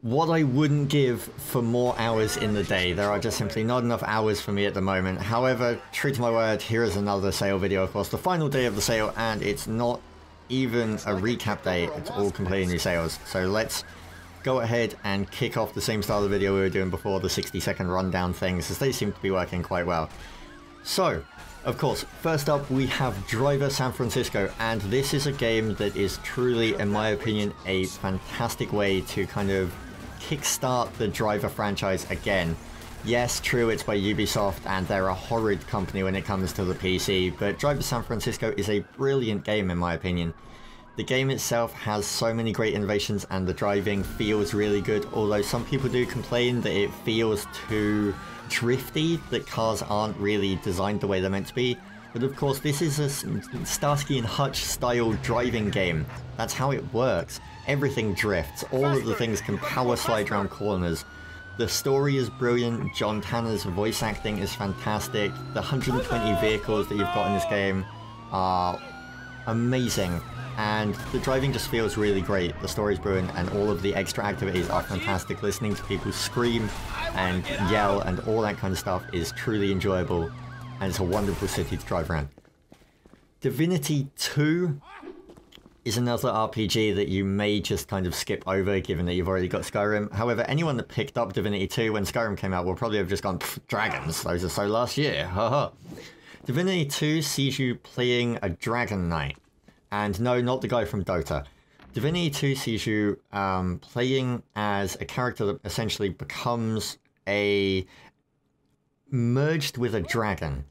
what I wouldn't give for more hours in the day. There are just simply not enough hours for me at the moment. However, true to my word, here is another sale video, of course, the final day of the sale, and it's not even a recap day, it's all completely new sales. So let's go ahead and kick off the same style of video we were doing before, the 60-second rundown things, as they seem to be working quite well. So, of course, first up we have Driver San Francisco, and this is a game that is truly, in my opinion, a fantastic way to kind of kickstart the Driver franchise again. Yes, true, it's by Ubisoft and they're a horrid company when it comes to the PC, but Driver San Francisco is a brilliant game in my opinion. The game itself has so many great innovations and the driving feels really good, although some people do complain that it feels too drifty, that cars aren't really designed the way they're meant to be. But of course this is a Starsky and Hutch style driving game. That's how it works. Everything drifts, all of the things can power slide around corners. The story is brilliant, John Tanner's voice acting is fantastic, the 120 vehicles that you've got in this game are amazing, and the driving just feels really great. The story's brilliant and all of the extra activities are fantastic. Listening to people scream and yell and all that kind of stuff is truly enjoyable, and it's a wonderful city to drive around. Divinity II is another RPG that you may just kind of skip over given that you've already got Skyrim. However, anyone that picked up Divinity II when Skyrim came out will probably have just gone, dragons, those are so last year, haha. Divinity II sees you playing a Dragon Knight. And no, not the guy from Dota. Divinity II sees you playing as a character that essentially becomes merged with a dragon.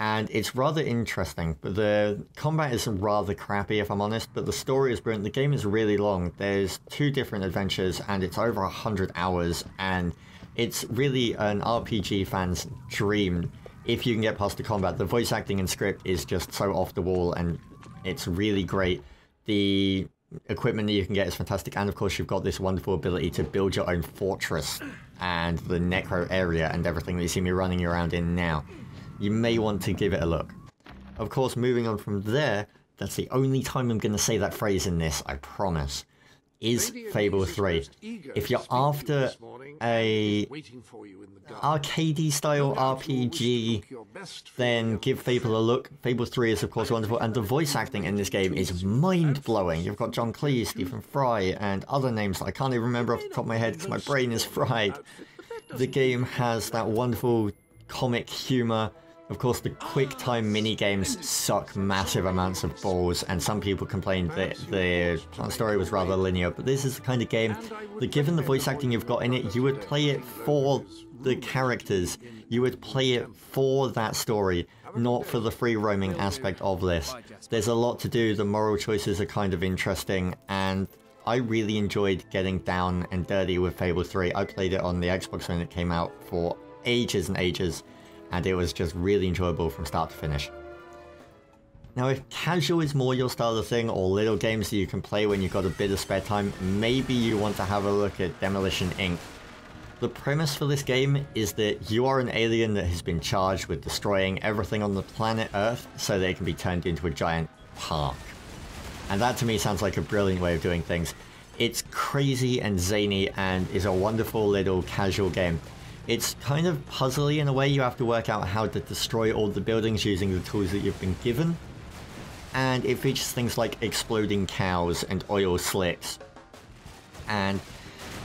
And it's rather interesting, but the combat is rather crappy if I'm honest, but the story is brilliant. The game is really long. There's 2 different adventures and it's over 100 hours, and it's really an RPG fan's dream if you can get past the combat. The voice acting and script is just so off the wall and it's really great. The equipment that you can get is fantastic, and of course you've got this wonderful ability to build your own fortress and the necro area and everything that you see me running around in now. You may want to give it a look. Of course, moving on from there, that's the only time I'm going to say that phrase in this, I promise, is Fable 3. If you're after a arcadey style RPG, then give Fable a look. Fable 3 is of course wonderful, and the voice acting in this game is mind-blowing. You've got John Cleese, Stephen Fry, and other names that I can't even remember off the top of my head because my brain is fried. The game has that wonderful comic humour. Of course, the quick-time mini-games suck massive amounts of balls, and some people complained that the story was rather linear, but this is the kind of game that, given the voice acting you've got in it, you would play it for the characters. You would play it for that story, not for the free-roaming aspect of this. There's a lot to do, the moral choices are kind of interesting, and I really enjoyed getting down and dirty with Fable 3. I played it on the Xbox when it came out for ages and ages, and it was just really enjoyable from start to finish. Now, if casual is more your style of thing, or little games that you can play when you've got a bit of spare time, maybe you want to have a look at Demolition Inc. The premise for this game is that you are an alien that has been charged with destroying everything on the planet Earth so that it can be turned into a giant park. And that to me sounds like a brilliant way of doing things. It's crazy and zany and is a wonderful little casual game. It's kind of puzzly in a way. You have to work out how to destroy all the buildings using the tools that you've been given. And it features things like exploding cows and oil slicks. And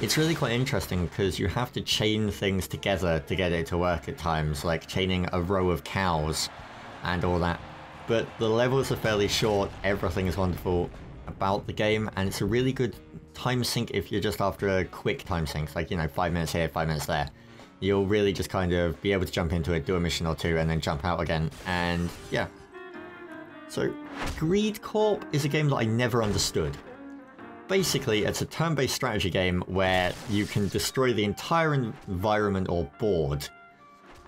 it's really quite interesting because you have to chain things together to get it to work at times, like chaining a row of cows and all that. But the levels are fairly short, everything is wonderful about the game, and it's a really good time sink if you're just after a quick time sink, like, you know, 5 minutes here, 5 minutes there. You'll really just kind of be able to jump into it, do a mission or 2, and then jump out again, and yeah. So, Greed Corp is a game that I never understood. Basically, it's a turn-based strategy game where you can destroy the entire environment or board,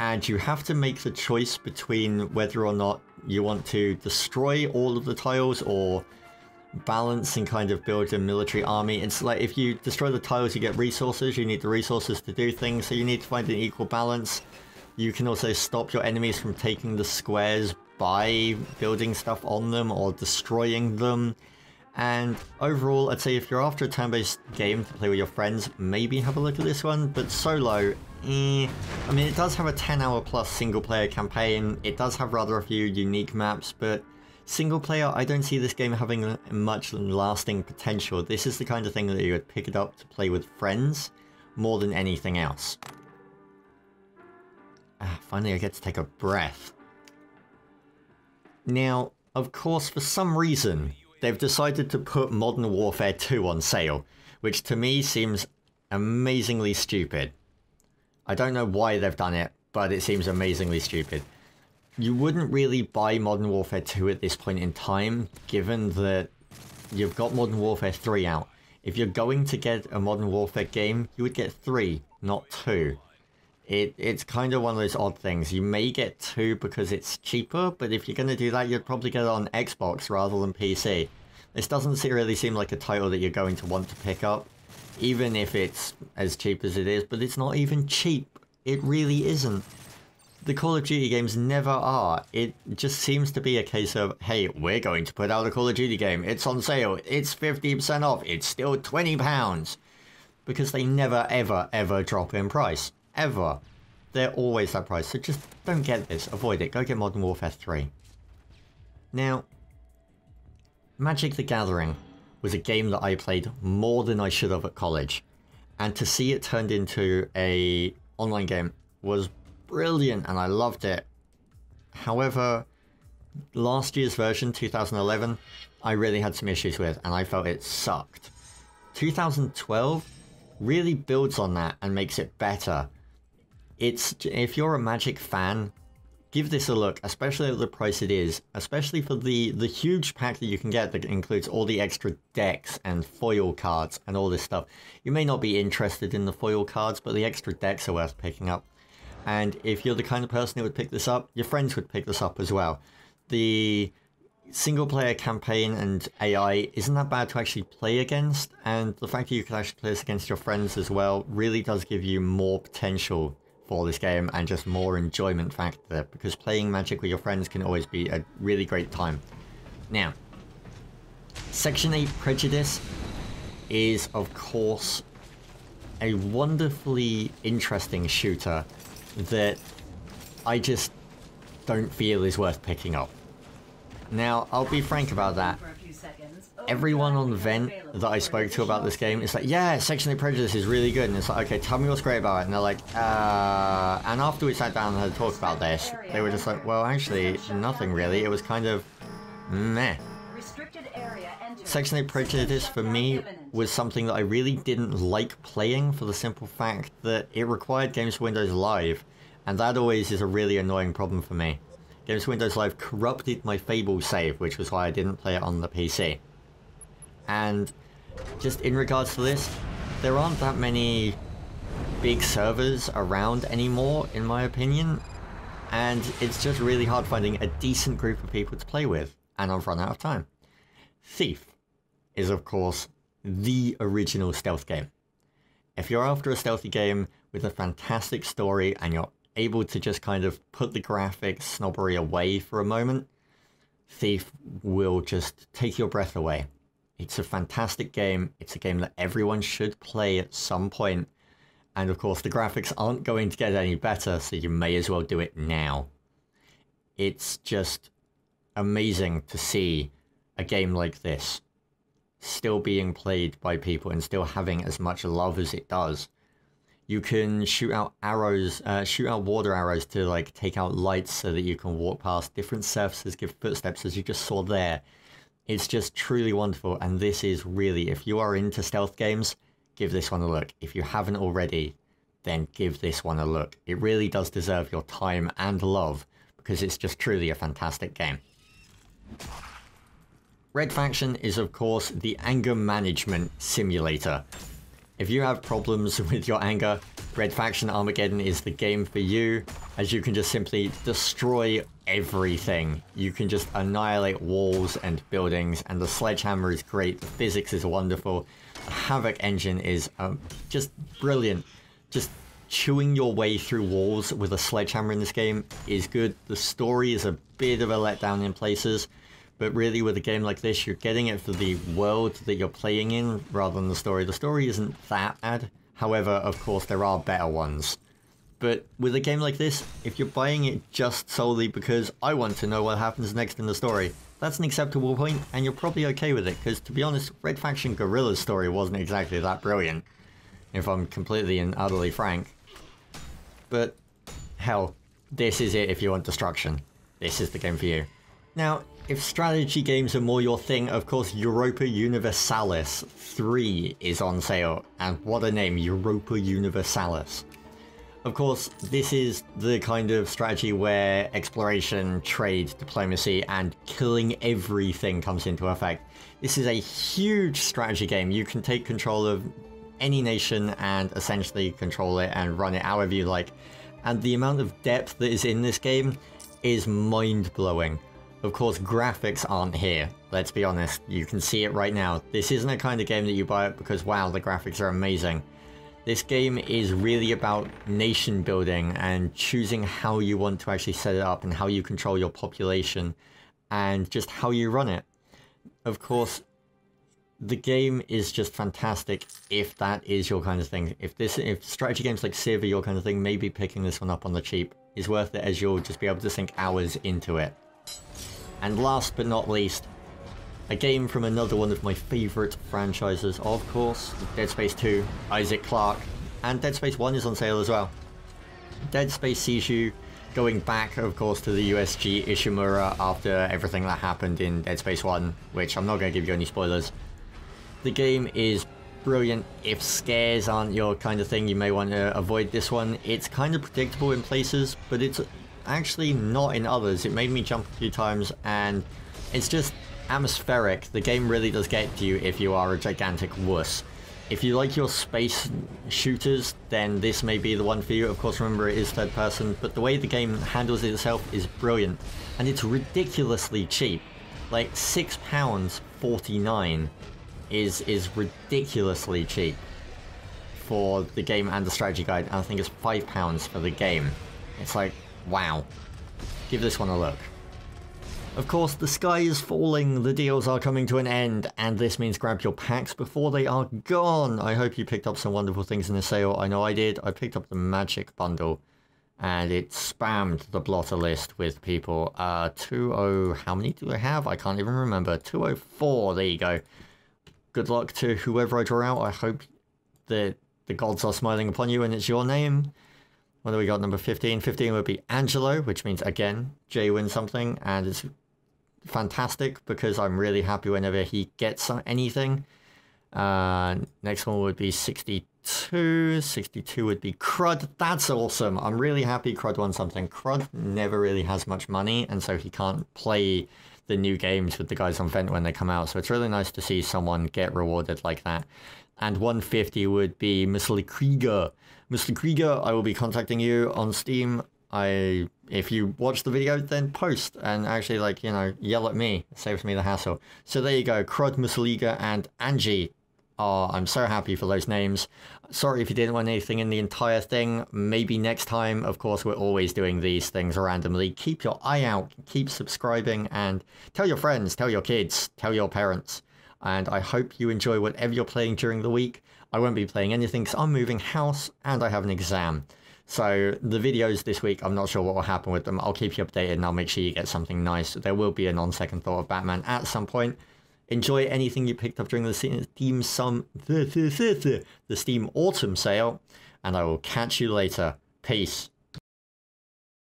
and you have to make the choice between whether or not you want to destroy all of the tiles or balance and kind of build a military army. It's like if you destroy the tiles you get resources, you need the resources to do things, so you need to find an equal balance. You can also stop your enemies from taking the squares by building stuff on them or destroying them. And overall, I'd say if you're after a turn-based game to play with your friends, maybe have a look at this one, but solo, I mean, it does have a 10-hour plus single-player campaign, it does have rather a few unique maps, but single-player, I don't see this game having much lasting potential. This is the kind of thing that you would pick it up to play with friends more than anything else. Finally, I get to take a breath. Now, of course, for some reason, they've decided to put Modern Warfare 2 on sale, which to me seems amazingly stupid. I don't know why they've done it, but it seems amazingly stupid. You wouldn't really buy Modern Warfare 2 at this point in time, given that you've got Modern Warfare 3 out. If you're going to get a Modern Warfare game, you would get 3, not 2. It's kind of one of those odd things. You may get 2 because it's cheaper, but if you're going to do that, you'd probably get it on Xbox rather than PC. This doesn't really seem like a title that you're going to want to pick up, even if it's as cheap as it is, but it's not even cheap. It really isn't. The Call of Duty games never are. It just seems to be a case of, hey, we're going to put out a Call of Duty game. It's on sale. It's 50% off. It's still £20. Because they never, ever, ever drop in price. Ever. They're always that price. So just don't get this. Avoid it. Go get Modern Warfare 3. Now, Magic the Gathering was a game that I played more than I should have at college. And to see it turned into a online game was brilliant and I loved it. However, last year's version, 2011, I really had some issues with and I felt it sucked. 2012 really builds on that and makes it better. If you're a Magic fan, give this a look, especially at the price it is, especially for the huge pack that you can get that includes all the extra decks and foil cards and all this stuff. You may not be interested in the foil cards, but the extra decks are worth picking up. And if you're the kind of person who would pick this up, your friends would pick this up as well. The single player campaign and AI isn't that bad to actually play against, and the fact that you can actually play this against your friends as well really does give you more potential for this game and just more enjoyment factor, because playing Magic with your friends can always be a really great time. Now, Section 8 Prejudice is of course a wonderfully interesting shooter that I just don't feel is worth picking up. Now, I'll be frank about that. Everyone on the vent that I spoke to about this game is like, yeah, Section 8 Prejudice is really good. And it's like, okay, tell me what's great about it. And they're like, and after we sat down and had a talk about this, they were just like, well, actually, nothing really. It was kind of meh. Section 8 Prejudice for me was something that I really didn't like playing for the simple fact that it required Games for Windows Live. And that always is a really annoying problem for me. Games for Windows Live corrupted my Fable save, which was why I didn't play it on the PC. And just in regards to this, there aren't that many big servers around anymore, in my opinion. And it's just really hard finding a decent group of people to play with. And I've run out of time. Thief is, of course, the original stealth game. If you're after a stealthy game with a fantastic story and you're able to just kind of put the graphics snobbery away for a moment, Thief will just take your breath away. It's a fantastic game. It's a game that everyone should play at some point. And of course, the graphics aren't going to get any better, so you may as well do it now. It's just amazing to see a game like this still being played by people and still having as much love as it does. You can shoot out arrows, shoot out water arrows to like take out lights so that you can walk past different surfaces, give footsteps, as you just saw there. It's just truly wonderful, and this is really, if you are into stealth games, give this one a look. If you haven't already, then give this one a look. It really does deserve your time and love, because it's just truly a fantastic game. Red Faction is, of course, the anger management simulator. If you have problems with your anger, Red Faction Armageddon is the game for you, as you can just simply destroy everything. You can just annihilate walls and buildings, and the sledgehammer is great, the physics is wonderful, the Havoc engine is just brilliant. Just chewing your way through walls with a sledgehammer in this game is good. The story is a bit of a letdown in places, But really, with a game like this, you're getting it for the world that you're playing in rather than the story. The story isn't that bad. However, of course, there are better ones. But with a game like this, if you're buying it just solely because I want to know what happens next in the story, that's an acceptable point, and you're probably okay with it, because to be honest, Red Faction Guerrilla's story wasn't exactly that brilliant, if I'm completely and utterly frank. But, hell, this is it if you want destruction. This is the game for you. Now, if strategy games are more your thing, of course Europa Universalis 3 is on sale, and what a name, Europa Universalis. Of course, this is the kind of strategy where exploration, trade, diplomacy, and killing everything comes into effect. This is a huge strategy game. You can take control of any nation and essentially control it and run it however you like. And the amount of depth that is in this game is mind-blowing. Of course, graphics aren't here. Let's be honest, you can see it right now. This isn't a kind of game that you buy it because, wow, the graphics are amazing. This game is really about nation building and choosing how you want to actually set it up and how you control your population and just how you run it. Of course, the game is just fantastic if that is your kind of thing. If strategy games like Civ are your kind of thing, maybe picking this one up on the cheap is worth it, as you'll just be able to sink hours into it. And last but not least, a game from another one of my favourite franchises, of course, Dead Space 2, Isaac Clarke, and Dead Space 1 is on sale as well. Dead Space sees you going back, of course, to the USG Ishimura after everything that happened in Dead Space 1, which I'm not going to give you any spoilers. The game is brilliant. If scares aren't your kind of thing, you may want to avoid this one. It's kind of predictable in places, but it's actually not in others. It made me jump a few times, and it's just atmospheric. The game really does get to you if you are a gigantic wuss. If you like your space shooters, then this may be the one for you. Of course, remember, it is third person, but the way the game handles itself is brilliant, and it's ridiculously cheap. Like £6.49 is ridiculously cheap for the game and the strategy guide, and I think it's £5 for the game. It's like, wow. Give this one a look. Of course, the sky is falling, the deals are coming to an end, and this means grab your packs before they are gone. I hope you picked up some wonderful things in the sale. I know I did. I picked up the Magic Bundle, and it spammed the blotter list with people. How many do I have? I can't even remember. 204, there you go. Good luck to whoever I draw out. I hope that the gods are smiling upon you and it's your name. What do we got? Number 15. 15 would be Angelo, which means, again, Jay wins something, and it's fantastic because I'm really happy whenever he gets anything. Next one would be 62. 62 would be Crud. That's awesome. I'm really happy Crud won something. Crud never really has much money, and so he can't play the new games with the guys on Vent when they come out. So it's really nice to see someone get rewarded like that. And 150 would be Mr. Krieger. Mr. Krieger, I will be contacting you on Steam. If you watch the video, then post and actually, like, you know, yell at me. It saves me the hassle. So there you go. Crud, Musaliga, and Angie. Oh, I'm so happy for those names. Sorry if you didn't want anything in the entire thing. Maybe next time. Of course, we're always doing these things randomly. Keep your eye out. Keep subscribing, and tell your friends, tell your kids, tell your parents. And I hope you enjoy whatever you're playing during the week. I won't be playing anything because I'm moving house and I have an exam. So the videos this week, I'm not sure what will happen with them. I'll keep you updated and I'll make sure you get something nice. There will be a non-second thought of Batman at some point. Enjoy anything you picked up during the Steam Autumn sale, and I will catch you later. Peace.